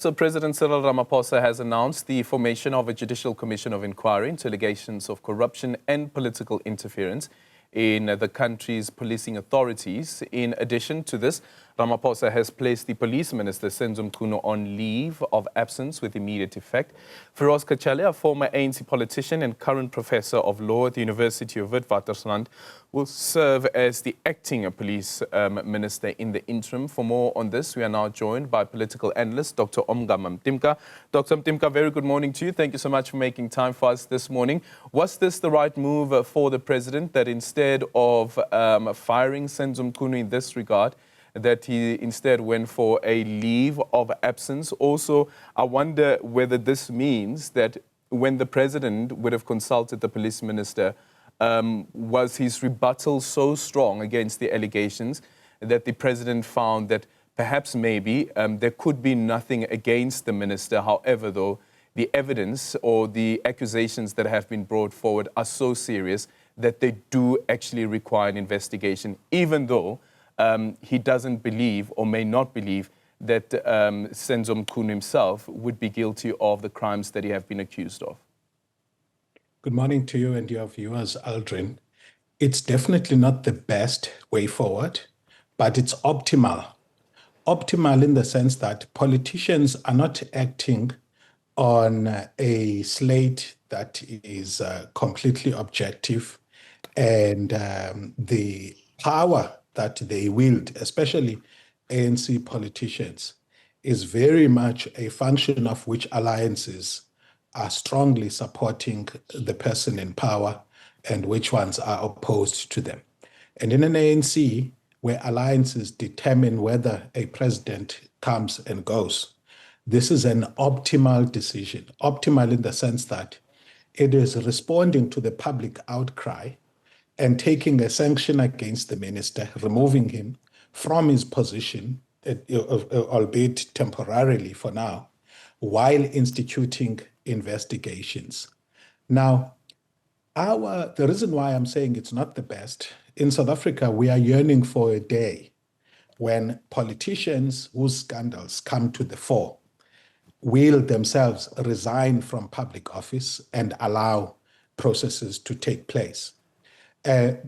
So President Cyril Ramaphosa has announced the formation of a judicial commission of inquiry into allegations of corruption and political interference in the country's policing authorities. In addition to this, Ramaphosa has placed the police minister, Newzroom Afrika on leave of absence with immediate effect. Feroz Kachale, a former ANC politician and current professor of law at the University of Witwatersrand, will serve as the acting police minister in the interim. For more on this, we are now joined by political analyst Dr Ongama Mtimka. Dr Mtimka, very good morning to you. Thank you so much for making time for us this morning. Was this the right move for the president, that instead of firing Newzroom Afrika in this regard, that he instead went for a leave of absence? Also, I wonder whether this means that when the president would have consulted the police minister, was his rebuttal so strong against the allegations that the president found that perhaps maybe there could be nothing against the minister. However, though, the evidence or the accusations that have been brought forward are so serious that they do actually require an investigation, even though he doesn't believe or may not believe that Newzroom Afrika himself would be guilty of the crimes that he has been accused of. Good morning to you and your viewers, Aldrin. It's definitely not the best way forward, but it's optimal. Optimal in the sense that politicians are not acting on a slate that is completely objective, and the power that they wield, especially ANC politicians, is very much a function of which alliances are strongly supporting the person in power and which ones are opposed to them. And in an ANC, where alliances determine whether a president comes and goes, this is an optimal decision. Optimal in the sense that it is responding to the public outcry and taking a sanction against the minister, removing him from his position, albeit temporarily for now, while instituting investigations. Now, the reason why I'm saying it's not the best, in South Africa, we are yearning for a day when politicians whose scandals come to the fore will themselves resign from public office and allow processes to take place.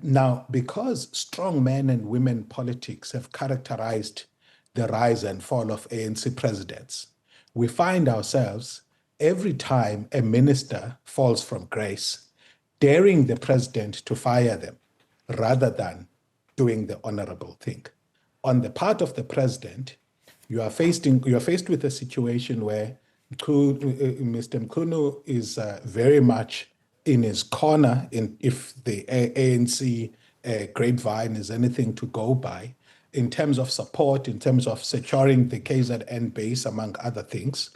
Now, because strong men and women politics have characterized the rise and fall of ANC presidents, we find ourselves every time a minister falls from grace, daring the president to fire them rather than doing the honorable thing. On the part of the president, you are faced with a situation where Mr. Mkhunu is very much in his corner, if the ANC grapevine is anything to go by, in terms of support, in terms of securing the KZN base, among other things.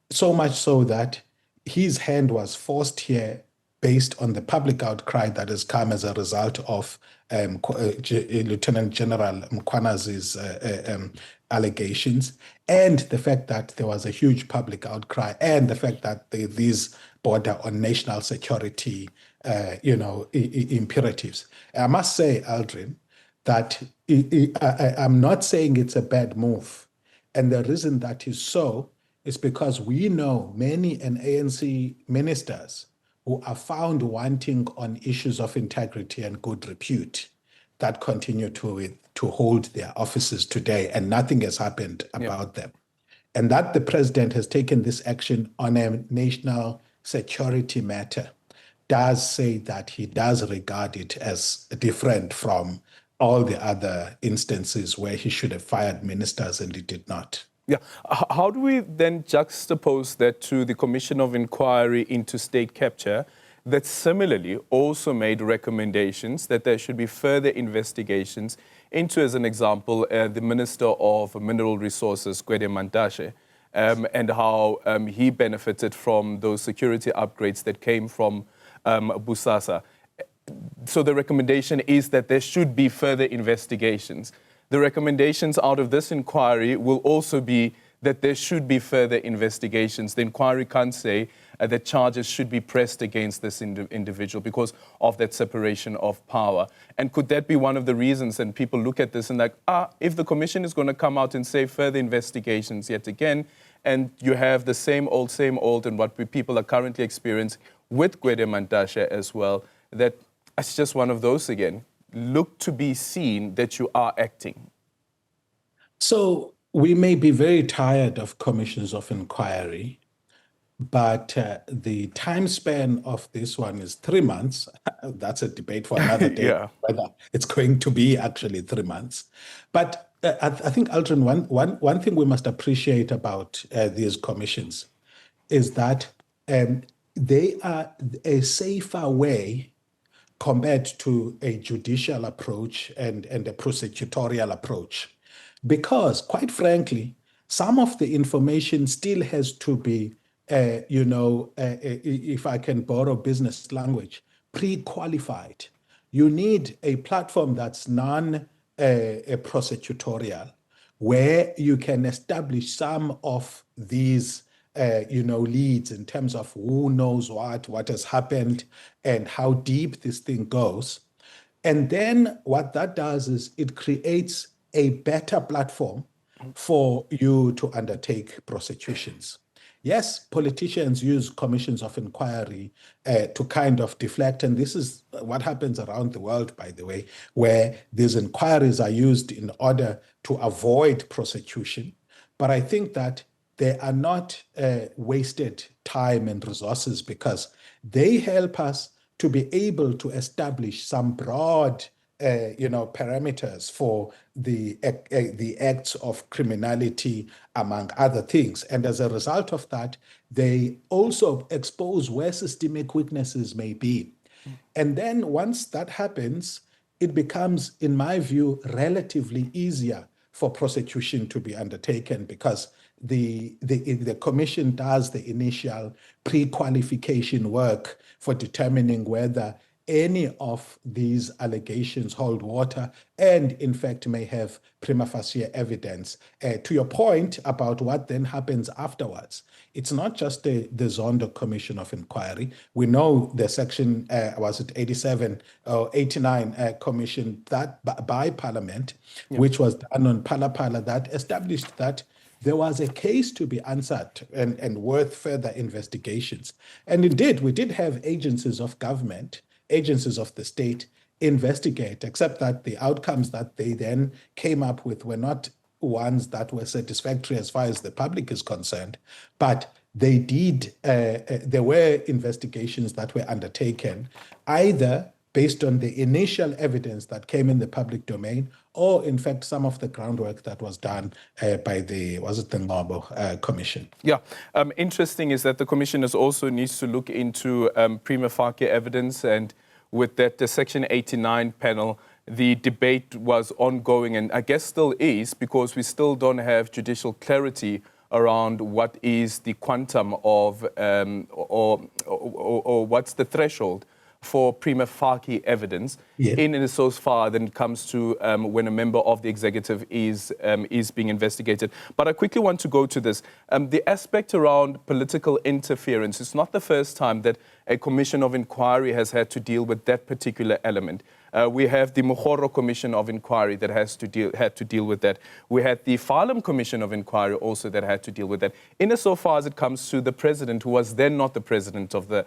So much so that his hand was forced here based on the public outcry that has come as a result of Lieutenant General Mkhwana's allegations, and the fact that there was a huge public outcry, and the fact that these border on national security, imperatives. I must say, Aldrin, that I'm not saying it's a bad move. And the reason that is so is because we know many ANC ministers who are found wanting on issues of integrity and good repute that continue to hold their offices today, and nothing has happened about them. And that the president has taken this action on a national security matter does say that he does regard it as different from all the other instances where he should have fired ministers and he did not. Yeah. How do we then juxtapose that to the Commission of Inquiry into State Capture that similarly also made recommendations that there should be further investigations into, as an example, the Minister of Mineral Resources, Gwede Mantashe, and how he benefited from those security upgrades that came from Busasa. So the recommendation is that there should be further investigations. The recommendations out of this inquiry will also be that there should be further investigations. The inquiry can't say that charges should be pressed against this individual because of that separation of power. And could that be one of the reasons, and people look at this and like, if the commission is going to come out and say further investigations yet again, and you have the same old, and what people are currently experiencing with Gwede Mantashe as well, that it's just one of those again. Look to be seen that you are acting. So we may be very tired of commissions of inquiry, but the time span of this one is 3 months. That's a debate for another day, Yeah. whether it's going to be actually 3 months. But I think, Aldrin, one thing we must appreciate about these commissions is that they are a safer way compared to a judicial approach and a prosecutorial approach. Because, quite frankly, some of the information still has to be, if I can borrow business language, pre-qualified. You need a platform that's non-prosecutorial, where you can establish some of these leads in terms of who knows what has happened, and how deep this thing goes. And then what that does is it creates a better platform for you to undertake prosecutions. Yes, politicians use commissions of inquiry to kind of deflect, and this is what happens around the world, by the way, where these inquiries are used in order to avoid prosecution. But I think that they are not wasted time and resources, because they help us to be able to establish some broad parameters for the acts of criminality, among other things. And as a result of that, they also expose where systemic weaknesses may be. And then once that happens, it becomes, in my view, relatively easier for prosecution to be undertaken, because the commission does the initial pre-qualification work for determining whether any of these allegations hold water and, in fact, may have prima facie evidence. To your point about what then happens afterwards, it's not just the Zondo Commission of Inquiry. We know the section, 87 or 89 commission that by Parliament, which was done on Pala, that established that there was a case to be answered and worth further investigations. And indeed, we did have agencies of government, agencies of the state investigate, except that the outcomes that they then came up with were not ones that were satisfactory as far as the public is concerned. But they did, there were investigations that were undertaken, either based on the initial evidence that came in the public domain, or in fact, some of the groundwork that was done by the Ngcobo Commission. Yeah, interesting is that the commissioners also needs to look into prima facie evidence, and with that, the Section 89 panel, the debate was ongoing, and I guess still is, because we still don't have judicial clarity around what is the quantum of, or what's the threshold for prima facie evidence in so far then it comes to when a member of the executive is being investigated. But I quickly want to go to this. The aspect around political interference, it's not the first time that a commission of inquiry has had to deal with that particular element. We have the Mogoro Commission of Inquiry that had to deal with that. We had the Farlam Commission of Inquiry also that had to deal with that. Insofar as it comes to the president, who was then not the president of the,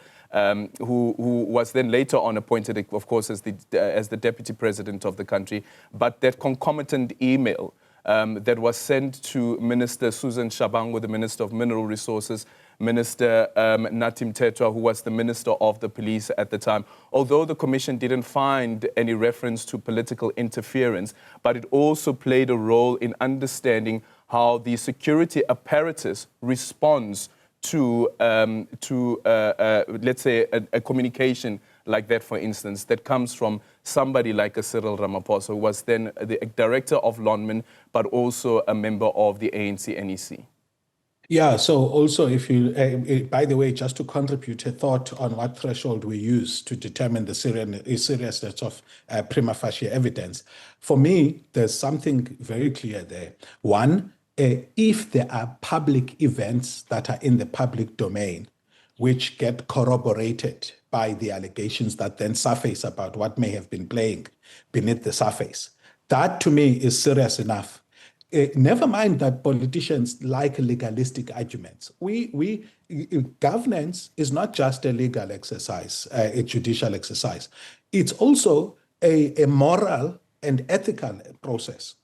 who was then later on appointed, of course, as the deputy president of the country, but that concomitant email that was sent to Minister Susan Shabangu, the Minister of Mineral Resources, Minister Nathi Mthethwa, who was the Minister of the Police at the time. Although the Commission didn't find any reference to political interference, but it also played a role in understanding how the security apparatus responds to let's say, a communication like that, for instance, that comes from somebody like a Cyril Ramaphosa, who was then the director of Lonmin, but also a member of the ANC NEC. Yeah, so also if you, by the way, just to contribute a thought on what threshold we use to determine the seriousness of prima facie evidence, for me, there's something very clear there. One, if there are public events that are in the public domain, which get corroborated by the allegations that then surface about what may have been playing beneath the surface, that to me is serious enough. Never mind that politicians like legalistic arguments. Governance is not just a legal exercise, a judicial exercise. It's also a moral and ethical process.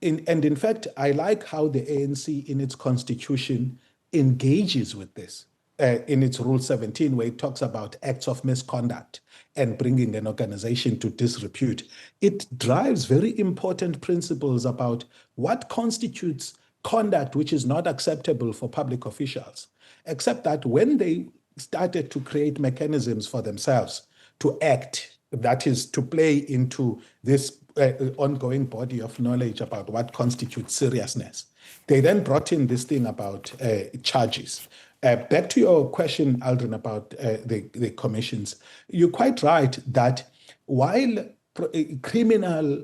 And in fact, I like how the ANC in its constitution engages with this. In its Rule 17, where it talks about acts of misconduct and bringing an organization to disrepute, it drives very important principles about what constitutes conduct which is not acceptable for public officials, except that when they started to create mechanisms for themselves to act, that is, to play into this ongoing body of knowledge about what constitutes seriousness, they then brought in this thing about charges. Back to your question, Aldrin, about the commissions, you're quite right that while criminal,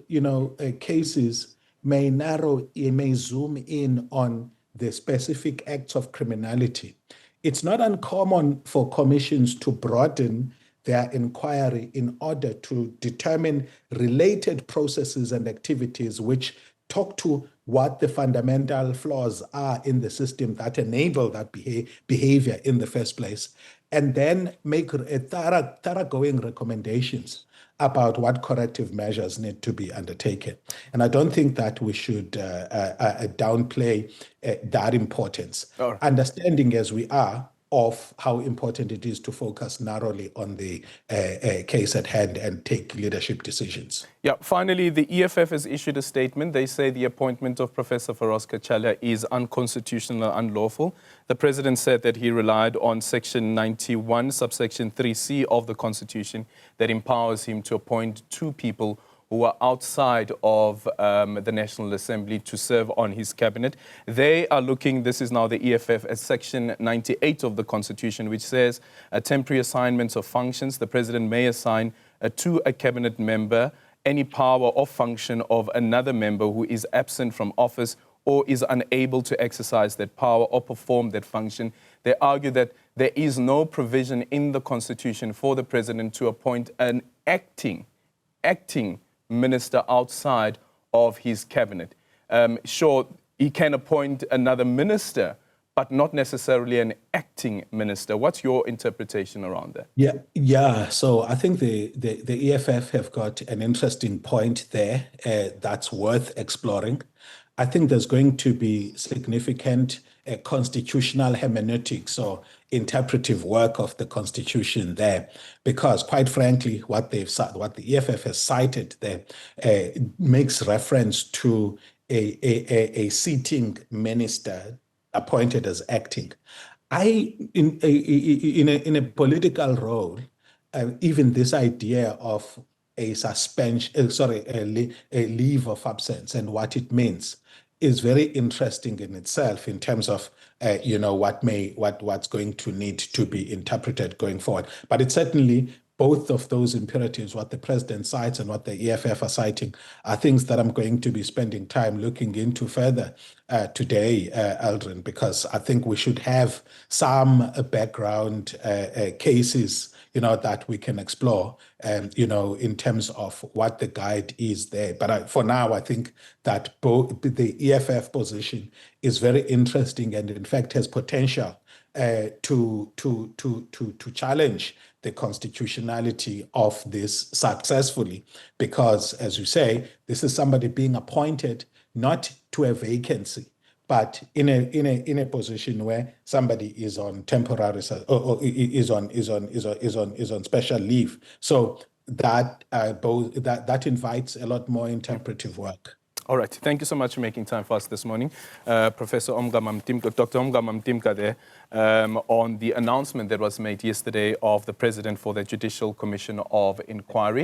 cases may zoom in on the specific acts of criminality, it's not uncommon for commissions to broaden their inquiry in order to determine related processes and activities which talk to what the fundamental flaws are in the system that enable that behavior in the first place, and then make thoroughgoing recommendations about what corrective measures need to be undertaken. And I don't think that we should downplay that importance, right. Understanding as we are of how important it is to focus narrowly on the case at hand and take leadership decisions. Yeah, finally, the EFF has issued a statement. They say the appointment of Professor Feroz Kachalla is unconstitutional and unlawful. The president said that he relied on Section 91, subsection 3C of the Constitution that empowers him to appoint two people who are outside of the National Assembly to serve on his cabinet. They are looking, this is now the EFF, at Section 98 of the Constitution, which says temporary assignments of functions. The president may assign to a cabinet member any power or function of another member who is absent from office or is unable to exercise that power or perform that function. They argue that there is no provision in the Constitution for the president to appoint an acting minister outside of his cabinet. Sure, he can appoint another minister, but not necessarily an acting minister. What's your interpretation around that? Yeah. So I think the EFF have got an interesting point there that's worth exploring. I think there's going to be significant constitutional hermeneutics or interpretive work of the Constitution there, because quite frankly, what the EFF has cited there makes reference to a sitting minister appointed as acting. In a political role, even this idea of a suspension, a leave of absence and what it means is very interesting in itself in terms of what's going to need to be interpreted going forward. But it's certainly both of those imperatives, what the president cites and what the EFF are citing, are things that I'm going to be spending time looking into further today, Aldrin, because I think we should have some background cases that we can explore, in terms of what the guide is there. But for now, I think that both the EFF position is very interesting and, in fact, has potential to challenge the constitutionality of this successfully, because, as you say, this is somebody being appointed not to a vacancy, but in a position where somebody is on temporary or is on special leave. So that invites a lot more interpretive work. All right. Thank you so much for making time for us this morning. Professor Ongama Mtimka, Dr. Ongama Mtimka there, on the announcement that was made yesterday of the President for the Judicial Commission of Inquiry.